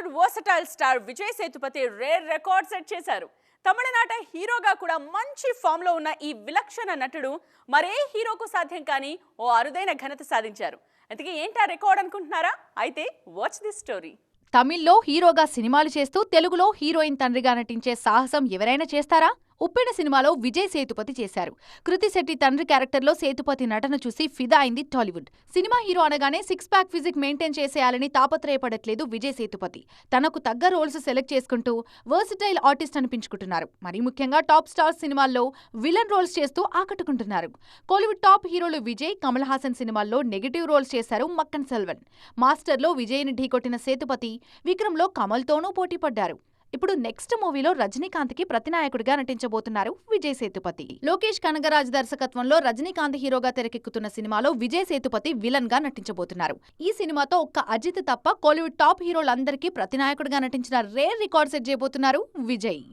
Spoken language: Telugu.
Tollywood versatile star Vijay Sethupathi rare record set చేశారు. తమిళనాట హీరోగా కూడా మంచి ఫామ్ లో ఉన్న ఈ విలక్షణ నటుడు మరే హీరోకు సాధ్యం కాని ఓ అరుదైన ఘనత సాధించారు. అందుకే ఏంటా రికార్డ్ అనుకుంటున్నారా? అయితే వాచ్ దిస్ స్టోరీ. తమిళ్లో హీరోగా సినిమాలు చేస్తూ తెలుగులో హీరోయిన్ తండ్రిగా నటించే సాహసం ఎవరైనా చేస్తారా? ఉప్పెన సినిమాలో విజయ్ సేతుపతి చేశారు. కృతి శెట్టి తండ్రి క్యారెక్టర్లో సేతుపతి నటన చూసి ఫిదా అయింది టాలీవుడ్. సినిమా హీరో అనగానే సిక్స్ ప్యాక్ ఫిజిక్ మెయింటైన్ చేసేయాలని తాపత్రయపడట్లేదు విజయ్ సేతుపతి. తనకు తగ్గ రోల్స్ సెలెక్ట్ చేసుకుంటూ వర్సటైల్ ఆర్టిస్ట్ అనిపించుకుంటున్నారు. మరీ ముఖ్యంగా టాప్ స్టార్స్ సినిమాల్లో విలన్ రోల్స్ చేస్తూ ఆకట్టుకుంటున్నారు. కోలీవుడ్ టాప్ హీరోలు విజయ్, కమల్ హాసన్ సినిమాల్లో నెగటివ్ రోల్స్ చేశారు మక్కన్ సెల్వన్. మాస్టర్లో విజయ్ని ఢీకొట్టిన సేతుపతి విక్రమ్లో కమల్తోనూ పోటీ పడ్డారు. ఇప్పుడు నెక్స్ట్ మూవీలో రజనీకాంత్కి ప్రతినాయకుడిగా నటించబోతున్నారు విజయ్ సేతుపతి. లోకేష్ కనగరాజ్ దర్శకత్వంలో రజనీకాంత్ హీరోగా తెరకెక్కుతున్న సినిమాలో విజయ్ సేతుపతి విలన్ గా నటించబోతున్నారు. ఈ సినిమాతో ఒక్క అజిత్ తప్ప కోలీవుడ్ టాప్ హీరోలందరికీ ప్రతినాయకుడిగా నటించిన రేర్ రికార్డ్ సెట్ చేయబోతున్నారు విజయ్.